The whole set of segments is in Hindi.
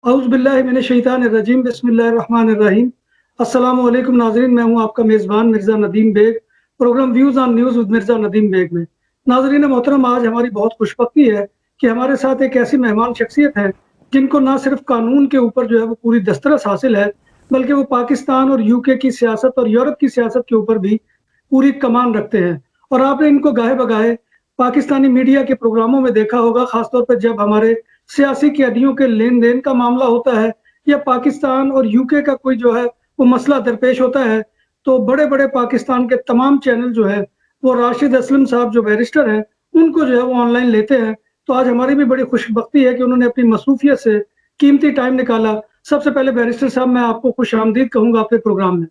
औज़ुबिल्लाहि बिस्मिल्लाहिर्रहमानिर्रहीम। अस्सलामु अलैकुम नाज़रीन, मैं हूँ आपका मेज़बान Mirza Nadeem Baig, programme views on news with Mirza Nadeem Baig में। नाज़रीन मोहतरम, आज हमारी बहुत खुशबख्ती है कि हमारे साथ एक ऐसी मेहमान शख्सियत है, जिनको ना सिर्फ़ कानून के ऊपर जो है वो पूरी दस्तरस हासिल है, बल्कि वो पाकिस्तान और यूके की सियासत और यूरोप की सियासत के ऊपर भी पूरी कमान रखते हैं। और आपने इनको गाहे-बगाहे पाकिस्तानी मीडिया के प्रोग्रामों में देखा होगा, ख़ासतौर पे जब हमारे सियासी कैदियों के लेन-देन का मामला होता है या पाकिस्तान और यूके का कोई जो है वो मसला दरपेश होता है, तो बड़े-बड़े पाकिस्तान के तमाम चैनल जो है वो राशिद असलम साहब जो बैरिस्टर हैं, उनको जो है वो ऑनलाइन लेते हैं। तो आज हमारी भी बड़ी खुशबख्ती है कि उन्होंने अपनी मसरूफियत से कीमती टाइम निकाला। सबसे पहले बैरिस्टर साहब, मैं आपको खुशामदीद कहूँगा अपने प्रोग्राम में।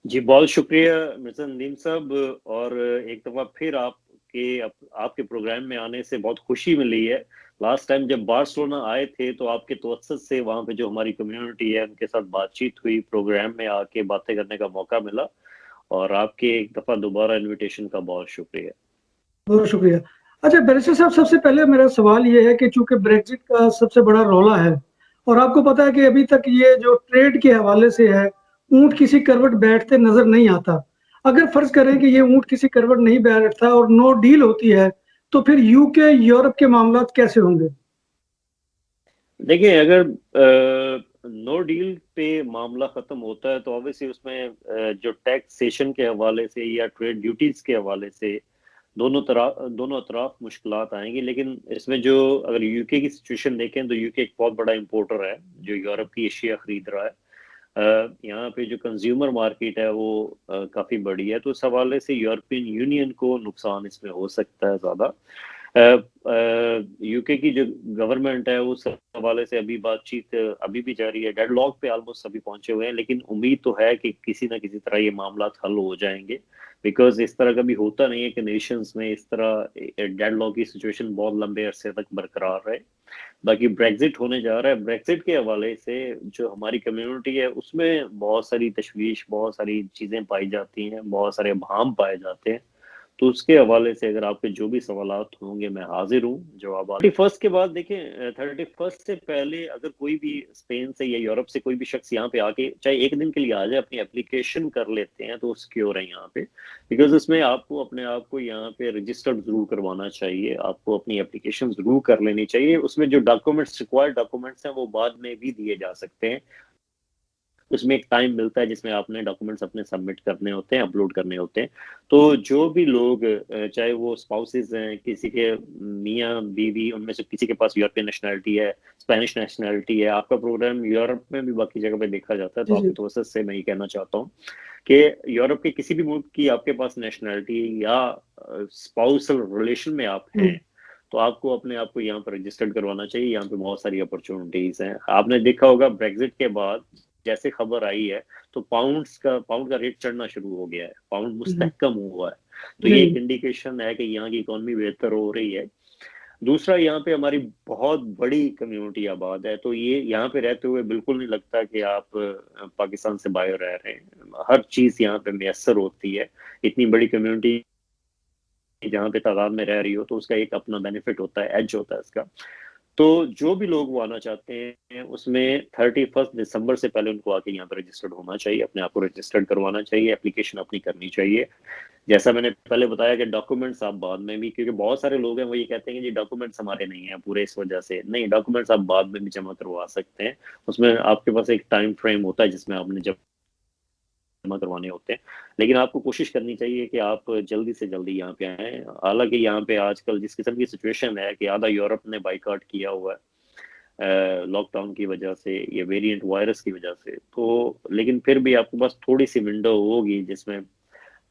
जी, बहुत शुक्रिया मिर्ज़ा नदीम साहब। और एक दफ़ा फिर आपके प्रोग्राम में आने से बहुत खुशी मिली है। लास्ट टाइम जब बार्सिलोना आए थे तो आपके तवज्जुह से वहाँ पे जो हमारी कम्युनिटी है उनके साथ बातचीत हुई, प्रोग्राम में आके बातें करने का मौका मिला, और आपके एक दफ़ा दोबारा इनविटेशन का बहुत शुक्रिया। बहुत शुक्रिया। अच्छा बैरिस्टर साहब, सबसे पहले मेरा सवाल ये है कि चूँकि ब्रेक्ज़िट का सबसे बड़ा रौला है और आपको पता है कि अभी तक ये जो ट्रेड के हवाले से है, ऊँट किसी करवट बैठते नज़र नहीं आता। अगर फ़र्ज़ करें कि ये ऊँट किसी करवट नहीं बैठता और नो डील होती है, तो फिर यूके, यूरोप के मामलात कैसे होंगे? देखिए, अगर नो डील पे मामला ख़त्म होता है तो ऑब्वियसली उसमें जो टैक्सेशन के हवाले से या ट्रेड ड्यूटीज़ के हवाले से दोनों अतराफ मुश्किलात आएँगी। लेकिन इसमें जो अगर यूके की सिचुएशन देखें तो यूके एक बहुत बड़ा इंपोर्टर है, जो यूरोप की एशिया खरीद रहा है। यहाँ पे जो कंज्यूमर मार्केट है वो काफ़ी बड़ी है, तो उस हवाले से यूरोपियन यूनियन को नुकसान इसमें हो सकता है ज़्यादा। यूके की जो गवर्नमेंट है उस हवाले से अभी बातचीत अभी भी जारी है, डेडलॉक पे ऑलमोस्ट सभी पहुंचे हुए हैं, लेकिन उम्मीद तो है कि किसी ना किसी तरह ये मामला हल हो जाएंगे। बिकॉज इस तरह कभी होता नहीं है कि नेशंस में इस तरह डेडलॉक की सिचुएशन बहुत लंबे अरसे तक बरकरार रहे। बाकी ब्रेक्जिट होने जा रहा है, ब्रेक्जिट के हवाले से जो हमारी कम्युनिटी है उसमें बहुत सारी तशवीश, बहुत सारी चीज़ें पाई जाती हैं, बहुत सारे अभाम पाए जाते हैं। तो उसके हवाले से अगर आपके जो भी सवालात होंगे मैं हाजिर हूँ जवाब। 31st के बाद देखें, 31st से पहले अगर कोई भी स्पेन से या यूरोप से कोई भी शख्स यहाँ पे आके चाहे एक दिन के लिए आ जाए, अपनी एप्लीकेशन कर लेते हैं तो सिक्योर है यहाँ पे। बिकॉज उसमें आपको अपने आप को यहाँ पे रजिस्टर्ड जरूर करवाना चाहिए, आपको अपनी एप्लीकेशन जरूर कर लेनी चाहिए। उसमें जो डॉक्यूमेंट्स, रिक्वायर्ड डॉक्यूमेंट्स हैं वो बाद में भी दिए जा सकते हैं। उसमें एक टाइम मिलता है जिसमें आपने डॉक्यूमेंट्स अपने सबमिट करने होते हैं, अपलोड करने होते हैं। तो जो भी लोग चाहे वो स्पाउसेस हैं, किसी के मियाँ बीवी, उनमें से किसी के पास यूरोपियन नेशनैलिटी है, स्पेनिश नेशनैलिटी है, आपका प्रोग्राम यूरोप में भी बाकी जगह पे देखा जाता है, तो जी, आपकी जी। तवज्जो से मैं ये कहना चाहता हूँ कि यूरोप के किसी भी मुल्क की आपके पास नेशनैलिटी या स्पाउसल रिलेशन में आप हुँ। हैं, तो आपको अपने आप को यहाँ पर रजिस्टर्ड करवाना चाहिए। यहाँ पे बहुत सारी अपॉर्चुनिटीज हैं। आपने देखा होगा ब्रेक्जिट के बाद जैसे खबर आई है तो पाउंड का रेट चढ़ना शुरू हो गया है, पाउंड जी, मुस्तहकम हुआ है। तो जी। ये एक इंडिकेशन है कि यहाँ की इकोनॉमी बेहतर हो रही है। दूसरा, यहाँ पे हमारी बहुत बड़ी कम्युनिटी आबाद है, तो ये यहाँ पे रहते हुए बिल्कुल नहीं लगता कि आप पाकिस्तान से बाहर रह रहे हैं। हर चीज़ यहाँ पे मैसर होती है। इतनी बड़ी कम्युनिटी जहाँ पे तादाद में रह रही हो तो उसका एक अपना बेनिफिट होता है, एज होता है इसका। तो जो भी लोग वो आना चाहते हैं उसमें 31 दिसंबर से पहले उनको आके यहाँ पर रजिस्टर्ड होना चाहिए, अपने आप को रजिस्टर्ड करवाना चाहिए, एप्लीकेशन अपनी करनी चाहिए। जैसा मैंने पहले बताया कि डॉक्यूमेंट्स आप बाद में भी, क्योंकि बहुत सारे लोग हैं वो ये कहते हैं कि जी डॉक्यूमेंट्स हमारे नहीं हैं पूरे, इस वजह से नहीं, डॉक्यूमेंट्स आप बाद में भी जमा करवा सकते हैं। उसमें आपके पास एक टाइम फ्रेम होता है जिसमें आपने जमा करवाने होते हैं। लेकिन आपको कोशिश करनी चाहिए कि आप जल्दी से जल्दी यहाँ पे आएँ। हालाँकि यहाँ पे आजकल जिस किस्म की सिचुएशन है कि आधा यूरोप ने बायकॉट किया हुआ है लॉकडाउन की वजह से, ये वेरिएंट वायरस की वजह से, तो लेकिन फिर भी आपके पास थोड़ी सी विंडो होगी जिसमें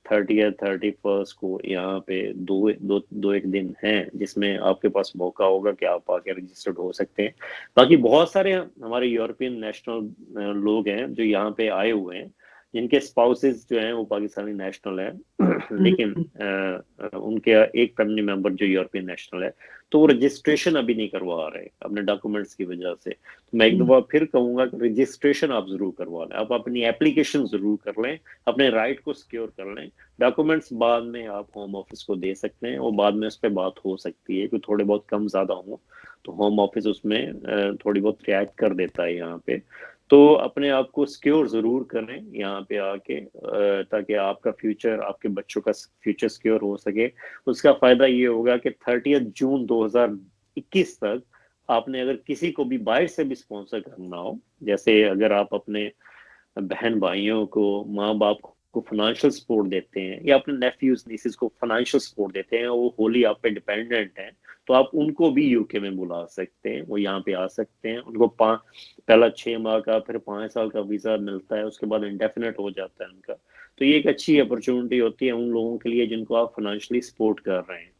30 या 31st को यहाँ पे दो एक दिन हैं जिसमें आपके पास मौका होगा कि आप आके रजिस्टर्ड हो सकते हैं। बाकी बहुत सारे हमारे यूरोपियन नेशनल लोग हैं जो यहाँ पे आए हुए हैं, जिनके स्पाउसेस जो हैं वो पाकिस्तानी नेशनल हैं हुँ, लेकिन हुँ। उनके एक फैमिली मेंबर जो यूरोपियन नेशनल है, तो वो रजिस्ट्रेशन अभी नहीं करवा रहे अपने डॉक्यूमेंट्स की वजह से। तो मैं एक हुँ। दफा फिर कहूंगा कि रजिस्ट्रेशन आप जरूर करवा लें, आप अपनी एप्लीकेशन जरूर कर लें, अपने राइट को सिक्योर कर लें। डॉक्यूमेंट्स बाद में आप होम ऑफिस को दे सकते हैं और बाद में उस पर बात हो सकती है कि थोड़े बहुत कम ज्यादा हो, तो होम ऑफिस उसमें थोड़ी बहुत रिएक्ट कर देता है यहाँ पे। तो अपने आप को सिक्योर जरूर करें यहाँ पे आके, ताकि आपका फ्यूचर, आपके बच्चों का फ्यूचर सिक्योर हो सके। उसका फायदा ये होगा कि 30 जून 2021 तक आपने अगर किसी को भी बाहर से भी स्पॉन्सर करना हो, जैसे अगर आप अपने बहन भाइयों को, माँ बाप को फाइनेंशियल सपोर्ट देते हैं, या अपने नेफ्यूज नीसेस को फाइनेंशियल सपोर्ट देते हैं, वो होली आप पे डिपेंडेंट हैं, तो आप उनको भी यूके में बुला सकते हैं, वो यहाँ पे आ सकते हैं। उनको पहला 6 माह का, फिर 5 साल का वीजा मिलता है, उसके बाद इंडेफिनेट हो जाता है उनका। तो ये एक अच्छी अपॉर्चुनिटी होती है उन लोगों के लिए जिनको आप फाइनेंशियली सपोर्ट कर रहे हैं।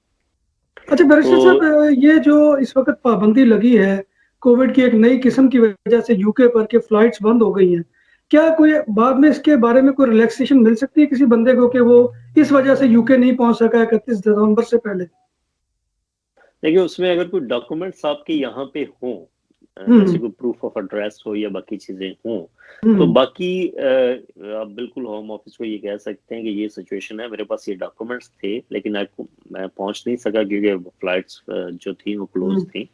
अच्छा बैरिस्टर तो साहब, ये जो इस वक्त पाबंदी लगी है कोविड की एक नई किस्म की वजह से यूके पर के फ्लाइट्स बंद हो गई हैं, क्या कोई बाद में इसके बारे में कोई रिलैक्सेशन मिल सकती है किसी बंदे को कि वो इस वजह से यूके नहीं पहुंच सका 31 दिसंबर से पहले? देखिए, उसमें अगर कोई डॉक्यूमेंट्स आपके यहाँ पे हों, जैसे हम्म। कोई प्रूफ ऑफ एड्रेस हो या बाकी चीजें हों, तो हम्म। बाकी आप बिल्कुल होम ऑफिस को ये कह सकते हैं कि ये सिचुएशन है, मेरे पास ये डॉक्यूमेंट्स थे लेकिन मैं पहुंच नहीं सका क्योंकि फ्लाइट्स जो थी वो क्लोज हम्म। थी।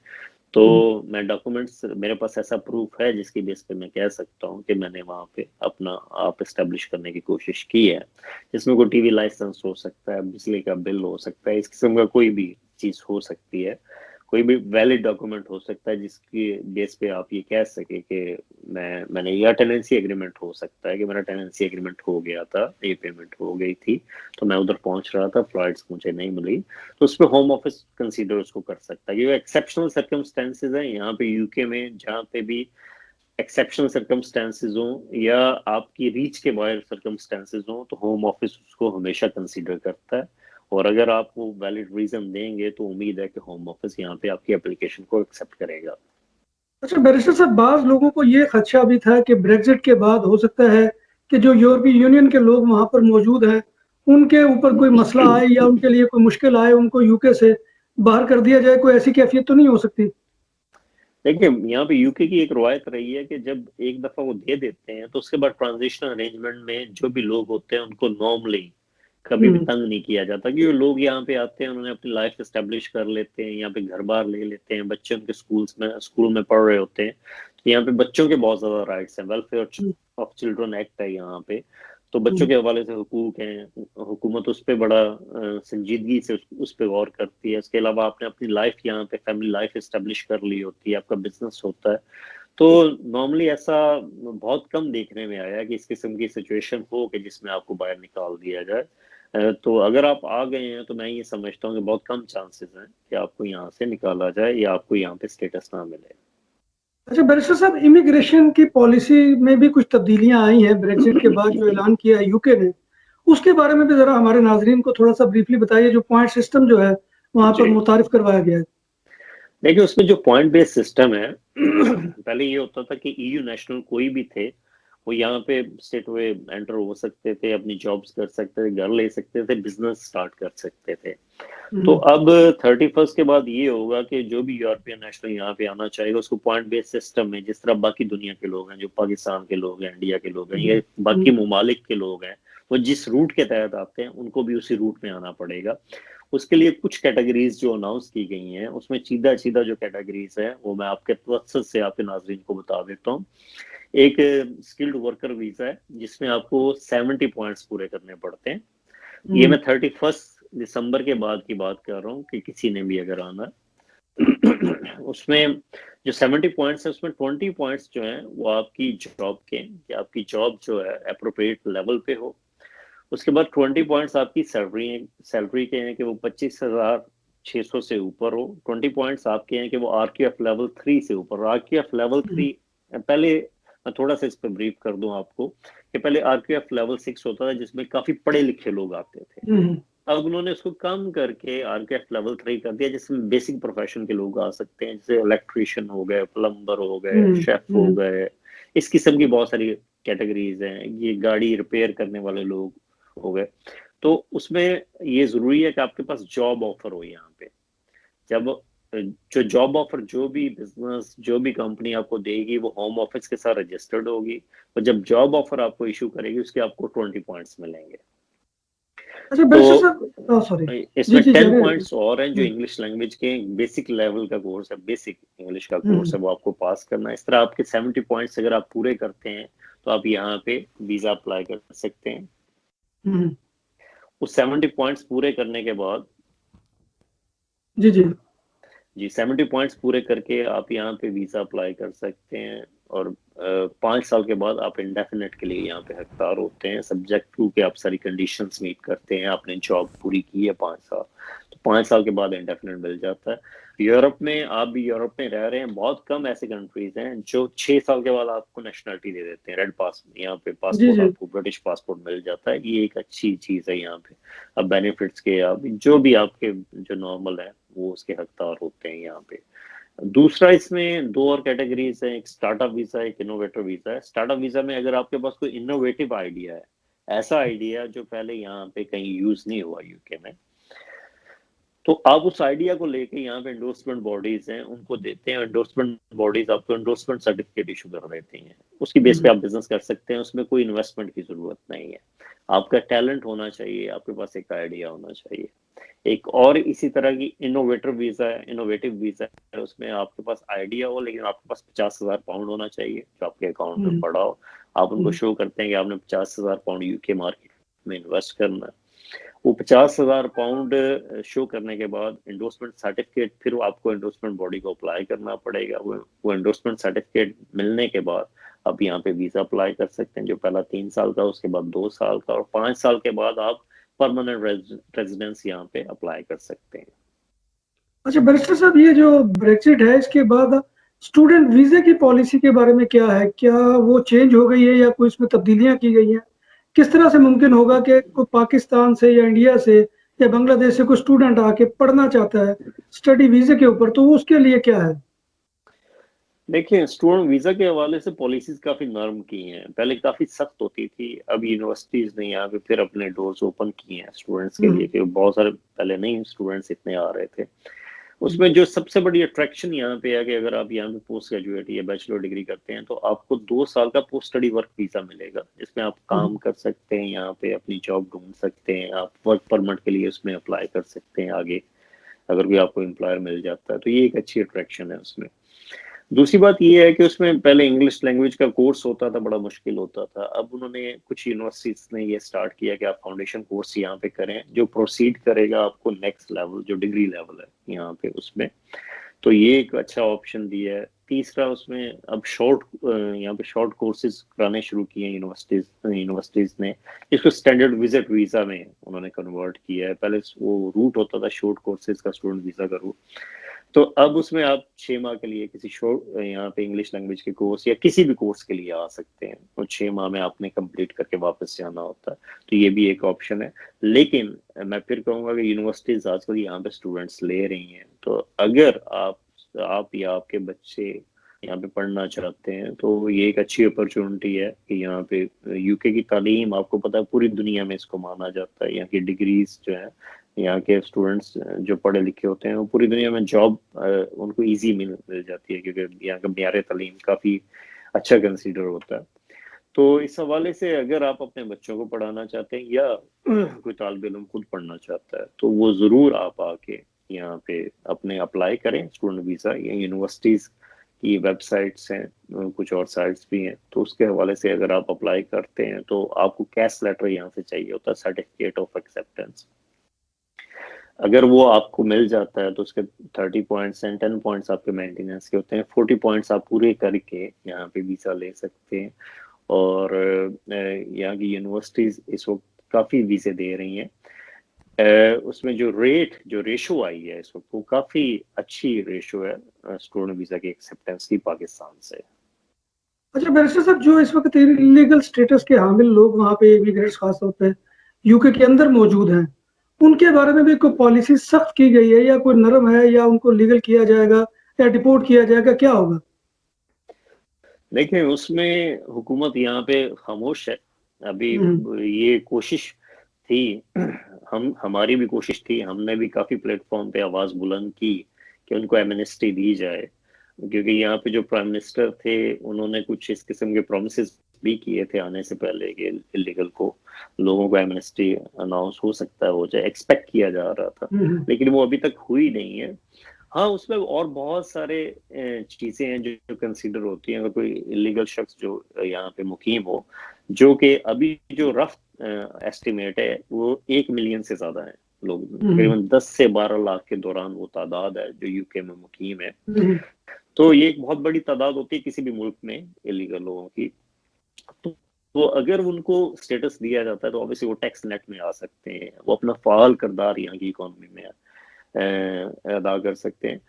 तो हम्म। मैं डॉक्यूमेंट्स, मेरे पास ऐसा प्रूफ है जिसकी बेस पे मैं कह सकता हूँ कि मैंने वहाँ पे अपना आप इस्टेब्लिश करने की कोशिश की है, जिसमें कोई टीवी लाइसेंस हो सकता है, बिजली का बिल हो सकता है, इस किस्म का कोई भी चीज हो सकती है, कोई भी वैलिड डॉक्यूमेंट हो सकता है जिसकी बेस पे आप ये कह सके कि मैंने, या टेनेंसी एग्रीमेंट हो सकता है कि मेरा टेनेंसी एग्रीमेंट हो गया था, ये पेमेंट हो गई थी, तो मैं उधर पहुंच रहा था, फ्लाइट्स मुझे नहीं मिली, तो उस पर होम ऑफिस कंसीडर उसको कर सकता है। ये एक्सेप्शनल सर्कमस्टेंसेज हैं यहाँ पे यूके में, जहाँ पे भी एक्सेप्शनल सर्कमस्टेंसेज हो या आपकी रीच के बाहर सर्कमस्टेंसेज हो, तो होम ऑफिस उसको हमेशा कंसीडर करता है। और अगर आप वो वैलिड रीजन देंगे तो उम्मीद है कि होम ऑफिस यहाँ पे आपकी एप्लीकेशन को एक्सेप्ट करेगा। अच्छा बैरिस्टर साहब, बाज लोगों को ये खदशा भी था कि ब्रेग्जिट के बाद हो सकता है कि जो यूरोपीय यूनियन के लोग वहां पर मौजूद हैं उनके ऊपर कोई मसला आए या उनके लिए कोई मुश्किल आए, उनको यूके से बाहर कर दिया जाए। कोई ऐसी कैफियत तो नहीं हो सकती? देखिए, यहाँ पे यूके की एक रवायत रही है कि जब एक दफा वो दे देते हैं तो उसके बाद ट्रांजिशनल अरेंजमेंट में जो भी लोग होते हैं उनको नॉर्मली कभी भी हम्म। तंग नहीं किया जाता, क्योंकि लोग यहाँ पे आते हैं, उन्होंने अपनी लाइफ एस्टेब्लिश कर लेते हैं, यहाँ पे घर बार ले लेते हैं, बच्चे उनके स्कूल में पढ़ रहे होते हैं, तो यहाँ पे बच्चों के बहुत ज्यादा राइट्स हैं, welfare hmm. Of children act है यहाँ पे, तो बच्चों हम्म। के हवाले से हुकूक हैं, हुकूमत उस पर बड़ा संजीदगी से उस पर गौर करती है। इसके अलावा आपने अपनी लाइफ यहाँ पे फैमिली लाइफ एस्टेब्लिश कर ली होती है, आपका बिजनेस होता है, तो नॉर्मली ऐसा बहुत कम देखने में आया कि इस किस्म की सिचुएशन हो कि जिसमें आपको बाहर निकाल दिया जाए। तो अगर आप आ गए हैं तो मैं ये समझता हूँ कि बहुत कम चांसेस हैं कि आपको यहाँ से निकाला जाए या आपको यहाँ पे स्टेटस ना मिले। अच्छा बैरिस्टर साहब, इमिग्रेशन की पॉलिसी में भी कुछ तब्दीलियां आई हैं ब्रेग्जिट के बाद जो ऐलान किया है यूके ने, उसके बारे में भी जरा हमारे नाजरीन को थोड़ा सा ब्रीफली बताइए, जो पॉइंट सिस्टम जो है वहां पर जी, मुतारिफ करवाया गया है। देखिए, उसमें जो पॉइंट बेस्ड सिस्टम है पहले ये होता था कि ईयू नेशनल कोई भी थे वो यहाँ पे स्टेट हुए एंटर हो सकते थे, अपनी जॉब्स कर सकते थे, घर ले सकते थे, बिजनेस स्टार्ट कर सकते थे। तो हम्म। अब 31 के बाद ये होगा कि जो भी यूरोपियन नेशनल यहाँ पे आना चाहेगा उसको पॉइंट बेस्ड सिस्टम में, जिस तरह बाकी दुनिया के लोग हैं, जो पाकिस्तान के लोग हैं, इंडिया के लोग हैं, हम्म। ये बाकी ममालिक के लोग हैं, वो जिस रूट के तहत आते हैं उनको भी उसी रूट में आना पड़ेगा। उसके लिए कुछ कैटेगरीज जो अनाउंस की गई हैं, उसमें सीधा सीधा जो कैटेगरीज है वो मैं आपके तवज्जुह से आपके नाजरीन को बता देता हूँ। एक स्किल्ड वर्कर वीजा है जिसमें आपको 70 पॉइंट्स पूरे करने पड़ते हैं। ये हम्म। मैं 31 दिसंबर के बाद की बात कर रहा हूँ कि किसी ने भी अगर आना है। उसमें जो 70 पॉइंट्स है उसमें 20 पॉइंट्स जो हैं वो आपकी जॉब के, कि आपकी जॉब जो है अप्रोप्रिएट लेवल पे हो। उसके बाद 20 पॉइंट्स आपकी सैलरी के हैं कि वो 25,600 से ऊपर हो। 20 पॉइंट्स आपके हैं कि वो आरक्यूएफ लेवल 3 से ऊपर हो। आरक्यूएफ लेवल हम्म। 3, पहले मैं थोड़ा सा इस पर ब्रीफ कर दूं आपको कि पहले आरक्यूएफ लेवल 6 होता था जिसमें काफी पढ़े लिखे लोग आते थे। हम्म। अब उन्होंने उसको कम करके आरकेएफ लेवल 3 कर दिया, जिसमें बेसिक प्रोफेशन के लोग आ सकते हैं, जैसे इलेक्ट्रिशियन हो गए, प्लम्बर हो गए, हम्म। शेफ हो हम्म। गए, इस किस्म की बहुत सारी कैटेगरीज हैं, ये गाड़ी रिपेयर करने वाले लोग हो गए। तो उसमें ये जरूरी है कि आपके पास जॉब ऑफर हो यहाँ पे। जब जो जॉब ऑफर, जो भी बिजनेस, जो भी कंपनी आपको देगी वो होम ऑफिस के साथ रजिस्टर्ड होगी, और जब जॉब ऑफर आपको इशू करेगी उसके आपको 20 पॉइंट्स मिलेंगे। अच्छा बैरिस्टर तो साहब, सॉरी। जी इसमें जी, 10 जारी रखिए। पॉइंट्स और हैं जो इंग्लिश लैंग्वेज के बेसिक लेवल का कोर्स है, बेसिक इंग्लिश का कोर्स हम्म है, वो आपको पास करना है। इस तरह आपके 70 पॉइंट्स अगर आप पूरे करते हैं तो आप यहाँ पे वीजा अप्लाई कर सकते हैं। हम्म, उस 70 पॉइंट्स पूरे करने के बाद, जी जी। जी 70 पॉइंट्स पूरे करके आप यहाँ पे वीजा अप्लाई कर सकते हैं। और 5 साल के बाद आप इंडेफिनेट के लिए यहाँ पे हकदार होते हैं, सब्जेक्ट टू के आप सारी कंडीशंस मीट करते हैं, आपने जॉब पूरी की है 5 साल, तो 5 साल के बाद इंडेफिनेट मिल जाता है। यूरोप में, आप भी यूरोप में रह रहे हैं, बहुत कम ऐसे कंट्रीज हैं जो 6 साल के बाद आपको नेशनलिटी दे देते हैं, रेड पास, यहाँ पे जी पासपोर्ट, जी। आपको ब्रिटिश पासपोर्ट मिल जाता है। ये एक अच्छी चीज़ है यहाँ पे। अब बेनिफिट्स के, आप जो भी आपके जो नॉर्मल है वो उसके हकदार होते हैं यहाँ पे। दूसरा, इसमें दो और कैटेगरीज हैं, एक स्टार्टअप वीजा, एक इनोवेटर वीजा है। स्टार्टअप वीजा में अगर आपके पास कोई इनोवेटिव आइडिया है, ऐसा आइडिया जो पहले यहाँ पे कहीं यूज नहीं हुआ यूके में, तो आप उस आइडिया को लेके यहाँ पे एंडोर्समेंट बॉडीज हैं उनको देते हैं। एंडोर्समेंट बॉडीज आपको एंडोर्समेंट सर्टिफिकेट इशू कर देती हैं, उसकी बेस पे हम्म आप बिजनेस कर सकते हैं। उसमें कोई इन्वेस्टमेंट की जरूरत नहीं है, आपका टैलेंट होना चाहिए, आपके पास एक आइडिया होना चाहिए। एक और इसी तरह की इनोवेटर वीजा है, इनोवेटिव वीजा है, उसमें आपके पास आइडिया हो लेकिन आपके पास 50,000 पाउंड होना चाहिए जो आपके अकाउंट में हम्म पड़ा हो। आप उनको हम्म, शो करते हैं कि आपने 50,000 पाउंड यूके मार्केट में इन्वेस्ट करना है। वो 50,000 पाउंड शो करने के बाद एंडोर्समेंट सर्टिफिकेट, फिर वो आपको एंडोर्समेंट बॉडी को अप्लाई करना पड़ेगा। वो एंडोर्समेंट सर्टिफिकेट मिलने के बाद आप यहाँ पे वीजा अप्लाई कर सकते हैं, जो पहला 3 साल का, उसके बाद 2 साल का, और 5 साल के बाद आप परमानेंट रेजिडेंस यहाँ पे अप्लाई कर सकते हैं। अच्छा बैरिस्टर साहब, ये जो ब्रेक्सिट है इसके बाद स्टूडेंट वीजे की पॉलिसी के बारे में क्या है? क्या वो चेंज हो गई है या कोई इसमें तब्दीलियां की गई हैं? किस तरह से मुमकिन होगा कि कोई पाकिस्तान से या इंडिया से या बांग्लादेश से कोई स्टूडेंट आके पढ़ना चाहता है स्टडी वीजे के ऊपर, तो वो उसके लिए क्या है? देखिए, स्टूडेंट वीजा के हवाले से पॉलिसीज काफी नरम की हैं, पहले काफी सख्त होती थी। अब यूनिवर्सिटीज ने यहाँ पे फिर अपने डोर्स ओपन किए हैं स्टूडेंट्स के लिए, हम्म कि बहुत सारे पहले नहीं स्टूडेंट्स इतने आ रहे थे। हम्म उसमें जो सबसे बड़ी अट्रैक्शन यहाँ पे है कि अगर आप यहाँ पे पोस्ट ग्रेजुएट या बैचलर डिग्री करते हैं तो आपको 2 साल का पोस्ट स्टडी वर्क वीजा मिलेगा, जिसमें आप हम्म, काम कर सकते हैं, यहाँ पे अपनी जॉब ढूंढ सकते हैं, आप वर्क परमिट के लिए उसमें अप्लाई कर सकते हैं आगे, अगर कोई आपको एम्प्लॉयर मिल जाता है तो ये एक अच्छी अट्रैक्शन है उसमें। दूसरी बात ये है कि उसमें पहले इंग्लिश लैंग्वेज का कोर्स होता था, बड़ा मुश्किल होता था। अब उन्होंने, कुछ यूनिवर्सिटीज ने ये स्टार्ट किया कि आप फाउंडेशन कोर्स यहाँ पे करें, जो प्रोसीड करेगा आपको नेक्स्ट लेवल, जो डिग्री लेवल है यहाँ पे उसमें। तो ये एक अच्छा ऑप्शन दिया है। तीसरा, उसमें अब यहाँ पे शॉर्ट कोर्सेज कराने शुरू किए हैं यूनिवर्सिटीज ने, इसको स्टैंडर्ड विजिट वीजा में उन्होंने कन्वर्ट किया है। पहले वो रूट होता था शॉर्ट कोर्सेज का, स्टूडेंट वीजा का रूट, तो अब उसमें आप 6 माह के लिए किसी शोर यहाँ पे इंग्लिश लैंग्वेज के कोर्स या किसी भी कोर्स के लिए आ सकते हैं, और 6 माह में आपने कंप्लीट करके वापस जाना होता है। तो ये भी एक ऑप्शन है। लेकिन मैं फिर कहूंगा कि यूनिवर्सिटीज आजकल यहाँ पे स्टूडेंट्स ले रही हैं, तो अगर आप या आपके बच्चे यहाँ पे पढ़ना चाहते हैं तो ये एक अच्छी अपॉर्चुनिटी है कि यहाँ पे यूके की तालीम, आपको पता है पूरी दुनिया में इसको माना जाता है। यहाँ की डिग्रीज जो है, यहाँ के स्टूडेंट्स जो पढ़े लिखे होते हैं वो पूरी दुनिया में जॉब उनको इजी मिल जाती है, क्योंकि यहाँ का म्यार तालीम काफ़ी अच्छा कंसीडर होता है। तो इस हवाले से अगर आप अपने बच्चों को पढ़ाना चाहते हैं या कोई तालिब इल्म खुद पढ़ना चाहता है तो वो ज़रूर आप आके यहाँ पे अपने अप्लाई करें स्टूडेंट वीज़ा। या यूनिवर्सिटीज़ की वेबसाइट्स हैं, कुछ और साइट्स भी हैं, तो उसके हवाले से अगर आप अप्लाई करते हैं तो आपको कैश लेटर यहाँ से चाहिए होता है, सर्टिफिकेट ऑफ एक्सेप्टेंस। अगर वो आपको मिल जाता है तो उसके 30 पॉइंट्स एंड 10 पॉइंट्स आपके मेंटेनेंस के होते हैं, 40 पॉइंट्स आप पूरे करके यहाँ पे वीज़ा ले सकते हैं। और यहाँ की यूनिवर्सिटीज इस वक्त काफ़ी वीज़े दे रही हैं। उसमें जो रेशो आई है इस वक्त, वो काफ़ी अच्छी रेशो है स्टूडेंट वीज़ा की एक्सेप्टेंस की पाकिस्तान से। अच्छा बैरिस्टर साहब, जो इस वक्त इलीगल स्टेटस के हामिल लोग वहाँ पे इमिग्रेट्स खासतौर पे यूके के अंदर मौजूद हैं, उनके बारे में भी कोई पॉलिसी सख्त की गई है या कोई नरम है, या उनको लीगल किया जाएगा या डिपोर्ट किया जाएगा, क्या होगा? देखिए, उसमें हुकूमत यहाँ पे खामोश है अभी। हम्म ये कोशिश थी, हमारी भी कोशिश थी, हमने भी काफ़ी प्लेटफॉर्म पे आवाज़ बुलंद की कि उनको एमनेस्टी दी जाए, क्योंकि यहाँ पे जो प्राइम मिनिस्टर थे उन्होंने कुछ इस किस्म के प्रोमिस भी किए थे आने से पहले कि इलीगल को लोगों को एमनेस्टी अनाउंस हो सकता है, हो जाए, एक्सपेक्ट किया जा रहा था, लेकिन वो अभी तक हुई नहीं है। हाँ, उसमें और बहुत सारे चीजें हैं जो कंसीडर होती हैं। अगर कोई इलीगल शख्स जो यहाँ पे मुकीम हो, जो कि अभी जो रफ एस्टिमेट है वो 1 मिलियन से ज्यादा है लोग, तकरीबन 10 से 12 लाख के दौरान वो तादाद है जो यूके में मुकीम है। तो ये एक बहुत बड़ी तादाद होती है किसी भी मुल्क में इलीगल लोगों की। तो अगर उनको स्टेटस दिया जाता है तो ऑब्वियसली वो टैक्स नेट में आ सकते हैं, वो अपना फाल किरदार यहाँ की इकोनॉमी में अदा कर सकते हैं।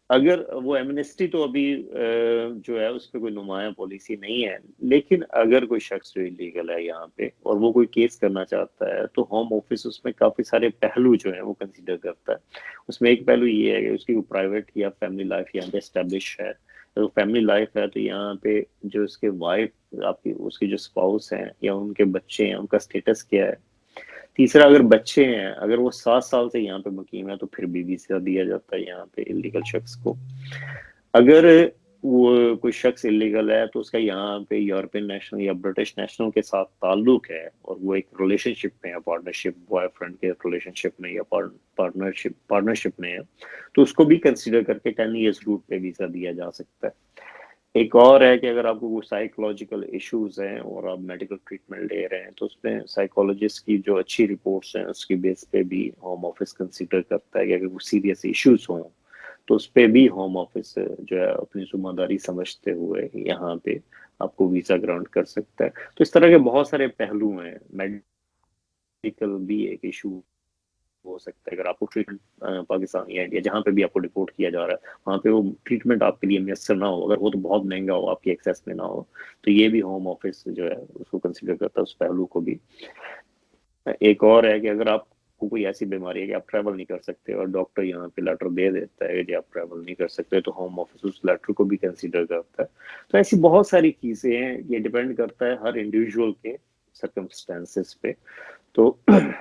अगर वो एमनेस्टी तो अभी जो है उस पर कोई नुमाया पॉलिसी नहीं है, लेकिन अगर कोई शख्स जो इलीगल है यहाँ पे और वो कोई केस करना चाहता है तो होम ऑफिस उसमें काफी सारे पहलू जो है वो कंसीडर करता है। उसमें एक पहलू ये है कि उसकी प्राइवेट या फैमिली लाइफ यहाँ पे एस्टेब्लिश है। तो फैमिली लाइफ है तो यहाँ पे जो उसके वाइफ, आपकी उसकी जो स्पाउस है या उनके बच्चे हैं, उनका स्टेटस क्या है। तीसरा, अगर बच्चे हैं, अगर वो 7 साल से यहाँ पे मुकीम है तो फिर भी वीजा दिया जाता है यहाँ पे इलीगल शख्स को। अगर वो कोई शख्स इलीगल है तो उसका यहाँ पे यूरोपियन नेशनल या ब्रिटिश नेशनल के साथ ताल्लुक है और वो एक रिलेशनशिप में है, पार्टनरशिप, बॉयफ्रेंड के रिलेशनशिप में या पार्टनरशिप में है, तो उसको भी कंसीडर करके 10 ईयर्स रूट पे वीजा दिया जा सकता है। एक और है कि अगर आपको कोई साइकोलॉजिकल इश्यूज हैं और आप मेडिकल ट्रीटमेंट ले रहे हैं तो उसमें साइकोलॉजिस्ट की जो अच्छी रिपोर्ट्स हैं उसकी बेस पे भी होम ऑफिस कंसीडर करता है कि अगर कोई सीरियस इश्यूज हों तो उस पे भी होम ऑफिस जो है अपनी जिम्मेदारी समझते हुए यहाँ पे आपको वीजा ग्रांट कर सकता है। तो इस तरह के बहुत सारे पहलू हैं। मेडिकल भी एक इशू हो सकता है। अगर आपको ट्रीटमेंट पाकिस्तान या इंडिया जहाँ पे भी आपको डिपोर्ट किया जा रहा है वहाँ पे वो ट्रीटमेंट आपके लिए मैसर ना हो, अगर वो तो बहुत महंगा हो, आपकी एक्सेस में ना हो, तो ये भी होम ऑफिस जो है उसको कंसिडर करता है, उस पहलू को भी। एक और है कि अगर आपको कोई ऐसी बीमारी है कि आप ट्रैवल नहीं कर सकते और डॉक्टर यहाँ पे लेटर दे देता है कि आप ट्रैवल नहीं कर सकते, तो होम ऑफिस उस लेटर को भी कंसिडर करता है। तो ऐसी बहुत सारी चीजें हैं, ये डिपेंड करता है हर इंडिविजुअल के सर्कमस्टेंसेस पे। तो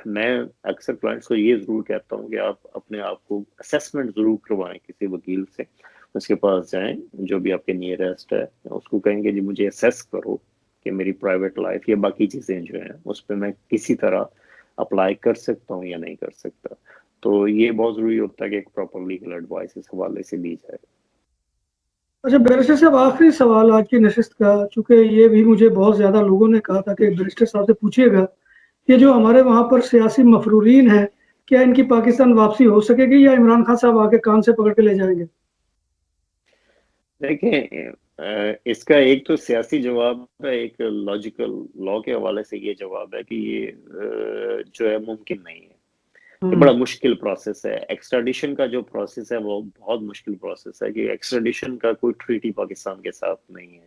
मैं अक्सर क्लाइंट्स को ये जरूर कहता हूँ कि आप अपने आप को असेसमेंट जरूर करवाएं किसी वकील से, उसके पास जाएं जो भी आपके नियरेस्ट है, उसको कहेंगे जी मुझे असेस करो कि मेरी प्राइवेट लाइफ या बाकी चीजें जो हैं उस पर मैं किसी तरह अप्लाई कर सकता हूँ या नहीं कर सकता। तो ये बहुत जरूरी होता है कि एक प्रॉपर लीगल एडवाइस इस हवाले से दी जाए। अच्छा बैरिस्टर साहब, आखिरी सवाल आज की नशिस्त का, चूंकि ये भी मुझे बहुत ज़्यादा लोगों ने कहा था कि बैरिस्टर साहब से पूछिएगा, ये जो हमारे वहाँ पर सियासी मफरूरीन है, क्या इनकी पाकिस्तान वापसी हो सकेगी या इमरान खान साहब आके कान से पकड़ के ले जाएंगे? देखें, इसका एक तो सियासी जवाब है, एक लॉजिकल लॉ के हवाले से ये जवाब है कि ये जो है मुमकिन नहीं है। ये बड़ा मुश्किल प्रोसेस है। एक्स्ट्राडिशन का जो प्रोसेस है वो बहुत मुश्किल प्रोसेस है कि एक्स्ट्राडिशन का कोई ट्रीटी पाकिस्तान के साथ नहीं है।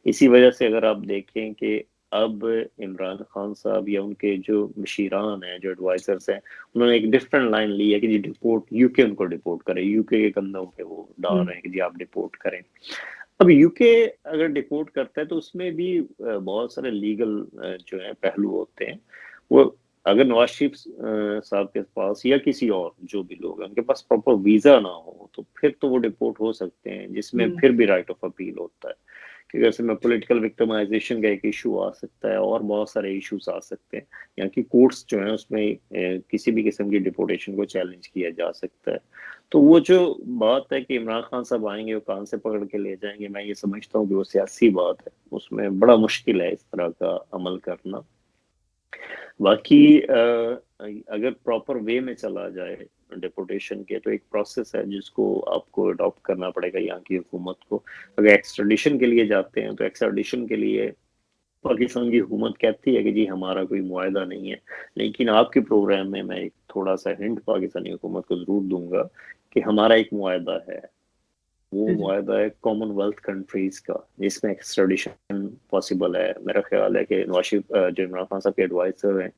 इसी वजह से अगर आप देखें कि अब इमरान खान साहब या उनके जो मशीरान हैं, जो एडवाइजर्स हैं, उन्होंने एक डिफरेंट लाइन ली है कि जी डिपोर्ट, यूके उनको डिपोर्ट करे, यूके के कंधों पे वो डाल रहे हैं कि जी आप डिपोर्ट करें। अब यूके अगर डिपोर्ट करता है तो उसमें भी बहुत सारे लीगल जो है पहलू होते हैं। वो अगर नवाज शरीफ साहब के पास या किसी और जो भी लोग हैं उनके पास प्रॉपर वीजा ना हो तो फिर तो वो डिपोर्ट हो सकते हैं, जिसमें फिर भी राइट ऑफ अपील होता है। क्योंकि ऐसे में पॉलिटिकल विक्टिमाइजेशन का एक इशू आ सकता है और बहुत सारे इश्यूज आ सकते हैं। यहाँ की कोर्ट्स जो है उसमें किसी भी किस्म की डिपोर्टेशन को चैलेंज किया जा सकता है। तो वो जो बात है कि इमरान खान साहब आएंगे वो कान से पकड़ के ले जाएंगे, मैं ये समझता हूँ कि वो सियासी बात है, उसमें बड़ा मुश्किल है इस तरह का अमल करना। बाकी अगर प्रॉपर वे में चला जाए डिपोर्टेशन के तो एक प्रोसेस है जिसको आपको अडॉप्ट करना पड़ेगा यहाँ की हुकूमत को। अगर एक्स्ट्राडिशन के लिए जाते हैं तो एक्स्ट्राडिशन के लिए पाकिस्तान की हुकूमत कहती है कि जी हमारा कोई मुआहदा नहीं है, लेकिन आपके प्रोग्राम में मैं एक थोड़ा सा हिंट पाकिस्तानी हुकूमत को जरूर दूंगा कि हमारा एक मुआहदा है। वो जी जी। मुआहदा है कॉमनवेल्थ कंट्रीज का, जिसमें एक्स्ट्राडिशन पॉसिबल है। मेरा ख्याल है कि नवाज शरीफ जो इमरान खान साहब के एडवाइजर हैं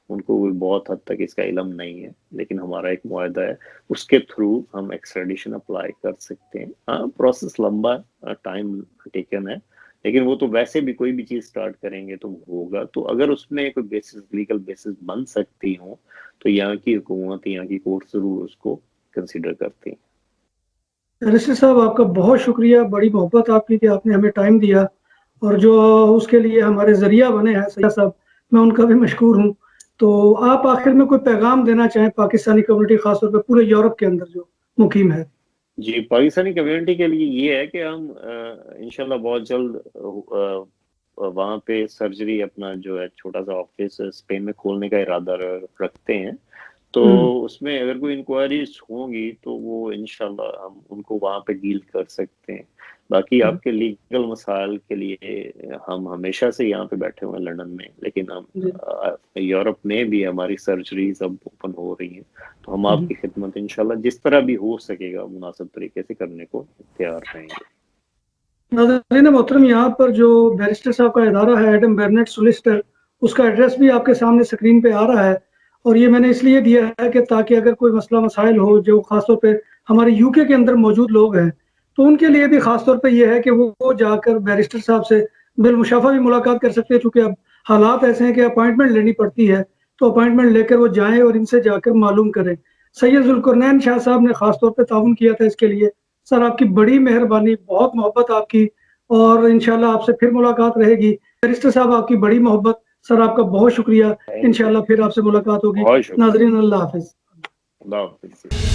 उनको भी बहुत हद तक इसका इलम नहीं है, लेकिन हमारा एक मुआहदा है, उसके थ्रू हम एक्स्ट्राडिशन अप्लाई कर सकते हैं। हाँ, प्रोसेस लंबा, टाइम टेकन है, लेकिन वो तो वैसे भी कोई भी चीज स्टार्ट करेंगे तो होगा। तो अगर उसमें कोई बेसिस, लीगल बेसिस बन सकती हो तो यहाँ की हुकूमत, यहाँ की कोर्ट जरूर उसको कंसिडर करती है। बैरिस्टर साहब, आपका बहुत शुक्रिया, बड़ी मोहब्बत आपकी कि आपने हमें टाइम दिया और जो उसके लिए हमारे ज़रिया बने हैं सैयद साहब, मैं उनका भी मशकूर हूँ। तो आप आखिर में कोई पैगाम देना चाहें पाकिस्तानी कम्युनिटी ख़ास तौर पे पूरे यूरोप के अंदर जो मुकीम है? जी, पाकिस्तानी कम्युनिटी के लिए ये है कि हम इंशाल्लाह बहुत जल्द वहाँ पे सर्जरी अपना जो है छोटा सा ऑफिस स्पेन में खोलने का इरादा रखते हैं। तो हुँ, उसमें अगर कोई इंक्वायरीज होंगी तो वो इंशाल्लाह हम उनको वहाँ पे डील कर सकते हैं। बाकी हुँ, आपके लीगल मसाइल के लिए हम हमेशा से यहाँ पे बैठे हुए हैं लंदन में, लेकिन हम जी। यूरोप में भी हमारी सर्जरीज अब ओपन हो रही हैं, तो हम हुँ, आपकी खिदमत इंशाल्लाह जिस तरह भी हो सकेगा मुनासिब तरीके से करने को तैयार रहेंगे। नाज़रीन मोहतरम, यहाँ पर जो बैरिस्टर साहब का इदारा है एडम बर्नेट सोलिसिटर, उसका एड्रेस भी आपके सामने स्क्रीन पे आ रहा है। और ये मैंने इसलिए दिया है कि ताकि अगर कोई मसला मसाइल हो जो ख़ासतौर पे हमारे यूके के अंदर मौजूद लोग हैं, तो उनके लिए भी ख़ास तौर पे ये है कि वो जाकर बैरिस्टर साहब से बिलमुशाफ़ा भी मुलाकात कर सकते हैं, चूँकि अब हालात ऐसे हैं कि अपॉइंटमेंट लेनी पड़ती है, तो अपॉइंटमेंट लेकर वो जाएँ और इनसे जाकर मालूम करें। सैयद ज़ुल्करनैन शाह साहब ने ख़ास तौर पे ताउन किया था इसके लिए। सर आपकी बड़ी मेहरबानी, बहुत मोहब्बत आपकी, और इंशाल्लाह आपसे फिर मुलाकात रहेगी। बैरिस्टर साहब आपकी बड़ी मोहब्बत, सर आपका बहुत शुक्रिया। थैंक यू, इंशाल्लाह फिर आपसे मुलाकात होगी। बहुत शुक्रिया। नाज़रीन अल्लाह हाफ़िज़। अल्लाह हाफिज़।